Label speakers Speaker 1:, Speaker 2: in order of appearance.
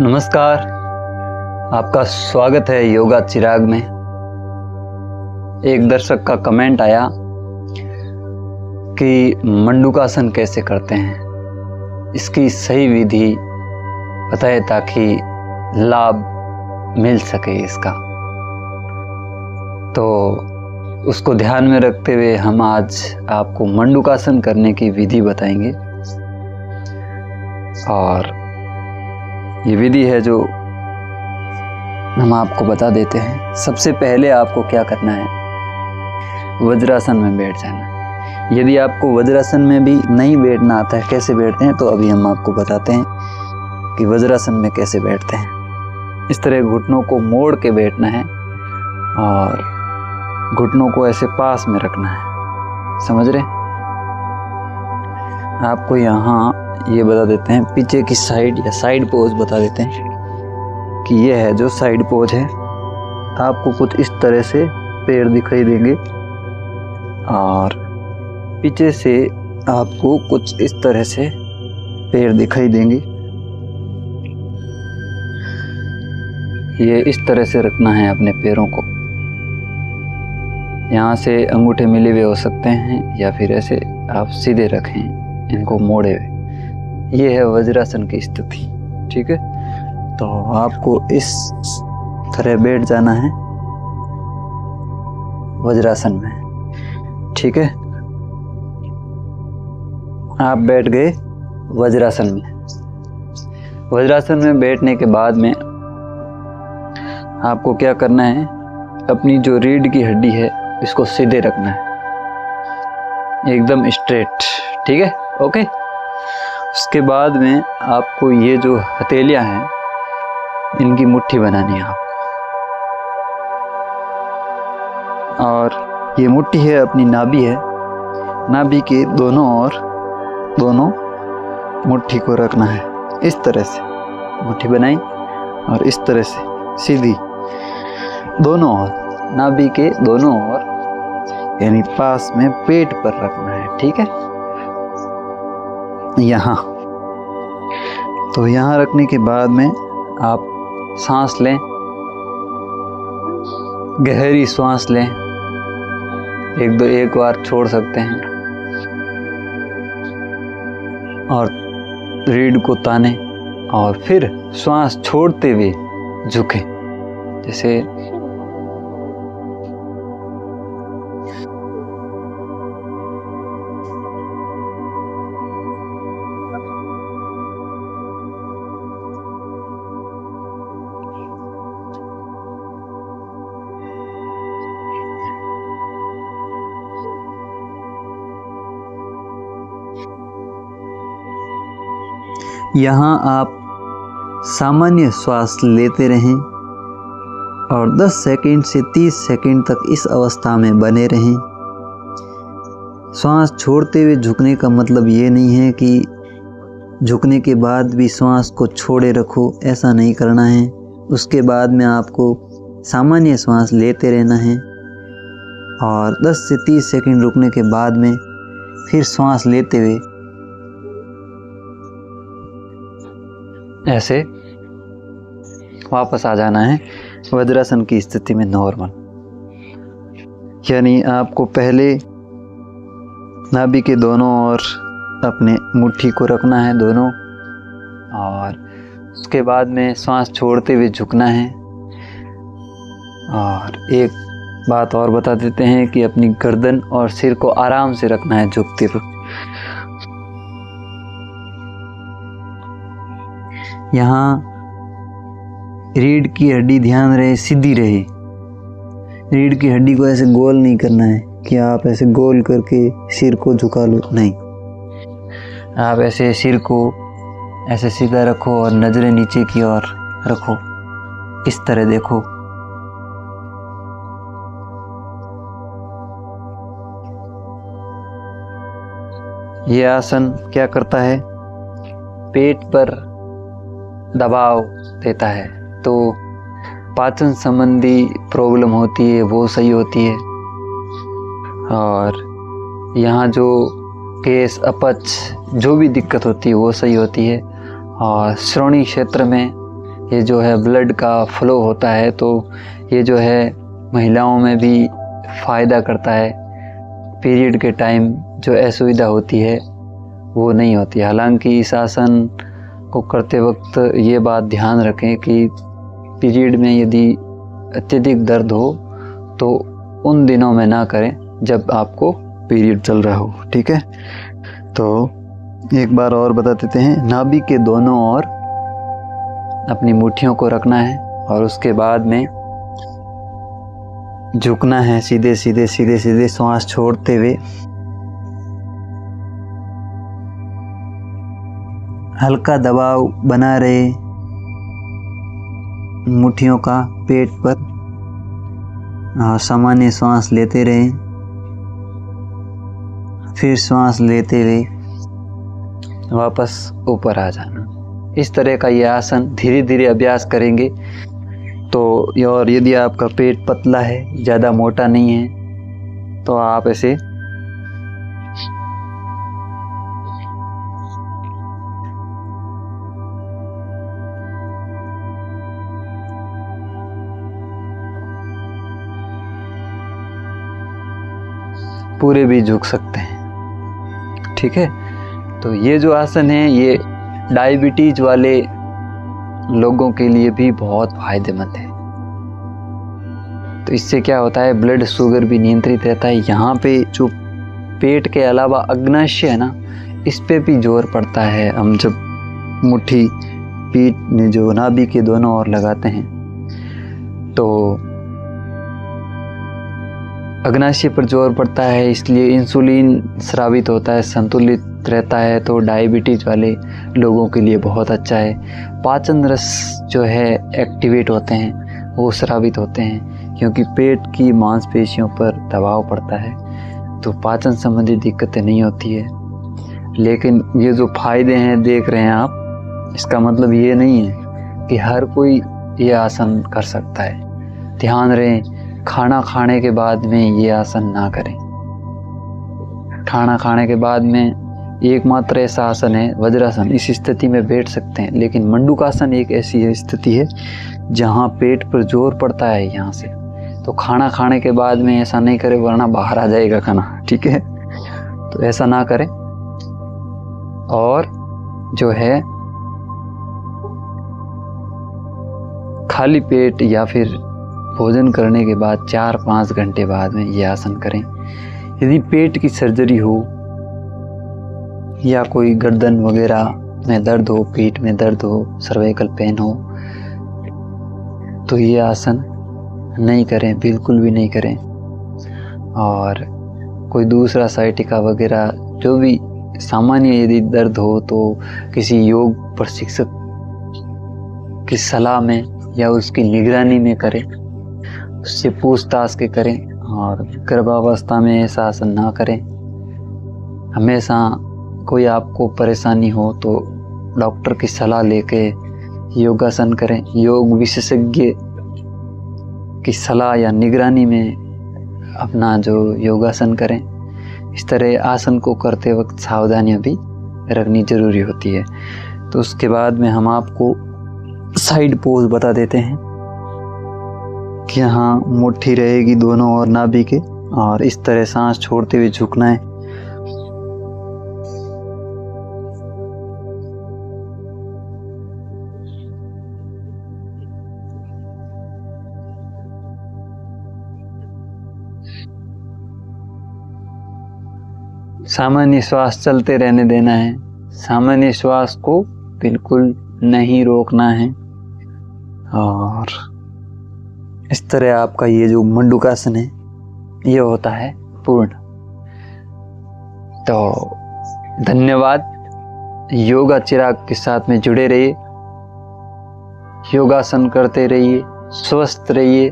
Speaker 1: नमस्कार, आपका स्वागत है योगा चिराग में। एक दर्शक का कमेंट आया कि मंडूकासन कैसे करते हैं, इसकी सही विधि बताए ताकि लाभ मिल सके इसका। तो उसको ध्यान में रखते हुए हम आज आपको मंडूकासन करने की विधि बताएंगे। और ये विधि है जो हम आपको बता देते हैं। सबसे पहले आपको क्या करना है, वज्रासन में बैठ जाना है। यदि आपको वज्रासन में भी नहीं बैठना आता है, कैसे बैठते हैं, तो अभी हम आपको बताते हैं कि वज्रासन में कैसे बैठते हैं। इस तरह घुटनों को मोड़ के बैठना है और घुटनों को ऐसे पास में रखना है, समझ रहे? आपको यहाँ ये बता देते हैं, पीछे की साइड या साइड पोज बता देते हैं कि ये है जो साइड पोज है। आपको कुछ इस तरह से पैर दिखाई देंगे और पीछे से आपको कुछ इस तरह से पैर दिखाई देंगे। ये इस तरह से रखना है अपने पैरों को। यहाँ से अंगूठे मिले हुए हो सकते हैं या फिर ऐसे आप सीधे रखें इनको मोड़े हुए। ये है वज्रासन की स्थिति, ठीक है। तो आपको इस तरह बैठ जाना है वज्रासन में, ठीक है। आप बैठ गए वज्रासन में। वज्रासन में बैठने के बाद में आपको क्या करना है, अपनी जो रीढ़ की हड्डी है इसको सीधे रखना है, एकदम स्ट्रेट, ठीक है, ओके। उसके बाद में आपको ये जो हथेलियां हैं इनकी मुट्ठी बनानी है आपको, और ये मुट्ठी है अपनी नाभि है, नाभि के दोनों ओर दोनों मुट्ठी को रखना है। इस तरह से मुट्ठी बनाई और इस तरह से सीधी दोनों ओर, नाभि के दोनों ओर यानी पास में पेट पर रखना है, ठीक है। यहाँ तो यहाँ रखने के बाद में आप सांस लें, गहरी सांस लें, एक बार छोड़ सकते हैं और रीढ़ को ताने और फिर श्वास छोड़ते हुए झुके। जैसे यहाँ आप सामान्य श्वास लेते रहें और 10 सेकंड से 30 सेकंड तक इस अवस्था में बने रहें। श्वास छोड़ते हुए झुकने का मतलब ये नहीं है कि झुकने के बाद भी श्वास को छोड़े रखो, ऐसा नहीं करना है। उसके बाद में आपको सामान्य श्वास लेते रहना है और 10 से 30 सेकंड रुकने के बाद में फिर श्वास लेते हुए ऐसे वापस आ जाना है वज्रासन की स्थिति में, नॉर्मल। यानी आपको पहले नाभि के दोनों ओर अपने मुट्ठी को रखना है दोनों, और उसके बाद में सांस छोड़ते हुए झुकना है। और एक बात और बता देते हैं कि अपनी गर्दन और सिर को आराम से रखना है झुकते हुए। यहाँ रीढ़ की हड्डी ध्यान रहे सीधी रहे। रीढ़ की हड्डी को ऐसे गोल नहीं करना है कि आप ऐसे गोल करके सिर को झुका लो, नहीं। आप ऐसे सिर को ऐसे सीधा रखो और नजरें नीचे की ओर रखो, इस तरह देखो। ये आसन क्या करता है, पेट पर दबाव देता है, तो पाचन संबंधी प्रॉब्लम होती है वो सही होती है। और यहाँ जो गैस, अपच, जो भी दिक्कत होती है वो सही होती है। और श्रोणी क्षेत्र में ये जो है ब्लड का फ्लो होता है, तो ये जो है महिलाओं में भी फ़ायदा करता है। पीरियड के टाइम जो असुविधा होती है वो नहीं होती। हालांकि इस आसन को करते वक्त ये बात ध्यान रखें कि पीरियड में यदि अत्यधिक दर्द हो तो उन दिनों में ना करें जब आपको पीरियड चल रहा हो। ठीक है, तो एक बार और बता देते हैं। नाभि के दोनों ओर अपनी मुट्ठियों को रखना है और उसके बाद में झुकना है, सीधे सीधे सीधे सीधे श्वास छोड़ते हुए। हल्का दबाव बना रहे मुट्ठियों का पेट पर और सामान्य श्वास लेते रहे, फिर श्वास लेते हुए वापस ऊपर आ जाना। इस तरह का ये आसन धीरे धीरे अभ्यास करेंगे तो, और यदि आपका पेट पतला है, ज़्यादा मोटा नहीं है, तो आप ऐसे पूरे भी झुक सकते हैं। ठीक है, तो ये जो आसन है ये डायबिटीज वाले लोगों के लिए भी बहुत फायदेमंद है। तो इससे क्या होता है, ब्लड शुगर भी नियंत्रित रहता है। यहाँ पे जो पेट के अलावा अग्नाशय है ना, इस पे भी जोर पड़ता है। हम जब मुट्ठी पीठ में जो नाभि के दोनों ओर लगाते हैं तो अग्नाशय पर जोर पड़ता है, इसलिए इंसुलिन स्रावित होता है, संतुलित रहता है। तो डायबिटीज वाले लोगों के लिए बहुत अच्छा है। पाचन रस जो है एक्टिवेट होते हैं, वो स्रावित होते हैं, क्योंकि पेट की मांसपेशियों पर दबाव पड़ता है तो पाचन संबंधी दिक्कतें नहीं होती है। लेकिन ये जो फायदे हैं देख रहे हैं आप, इसका मतलब ये नहीं है कि हर कोई ये आसन कर सकता है। ध्यान रहे, खाना खाने के बाद में ये आसन ना करें। खाना खाने के बाद में एकमात्र ऐसा आसन है वज्रासन, इस स्थिति में बैठ सकते हैं। लेकिन मंडूकासन एक ऐसी स्थिति है जहाँ पेट पर जोर पड़ता है यहाँ से, तो खाना खाने के बाद में ऐसा नहीं करें वरना बाहर आ जाएगा खाना। ठीक है, तो ऐसा ना करें। और जो है खाली पेट या फिर भोजन करने के बाद 4-5 घंटे बाद में ये आसन करें। यदि पेट की सर्जरी हो या कोई गर्दन वगैरह में दर्द हो, पेट में दर्द हो, सर्वाइकल पेन हो, तो ये आसन नहीं करें, बिल्कुल भी नहीं करें। और कोई दूसरा साइटिका वगैरह जो भी सामान्य यदि दर्द हो तो किसी योग प्रशिक्षक की सलाह में या उसकी निगरानी में करें, उससे पूछताछ के करें। और गर्भावस्था में ऐसा आसन ना करें। हमेशा कोई आपको परेशानी हो तो डॉक्टर की सलाह लेके योगासन करें। योग विशेषज्ञ की सलाह या निगरानी में अपना जो योगासन करें। इस तरह आसन को करते वक्त सावधानियां भी रखनी जरूरी होती है। तो उसके बाद में हम आपको साइड पोज बता देते हैं कि यहाँ मुट्ठी रहेगी दोनों ओर नाभि के, और इस तरह सांस छोड़ते हुए झुकना है। सामान्य श्वास चलते रहने देना है। सामान्य श्वास को बिल्कुल नहीं रोकना है। और इस तरह आपका ये जो मंडूकासन है ये होता है पूर्ण। तो धन्यवाद। योगा चिराग के साथ में जुड़े रहिए, योगासन करते रहिए, स्वस्थ रहिए।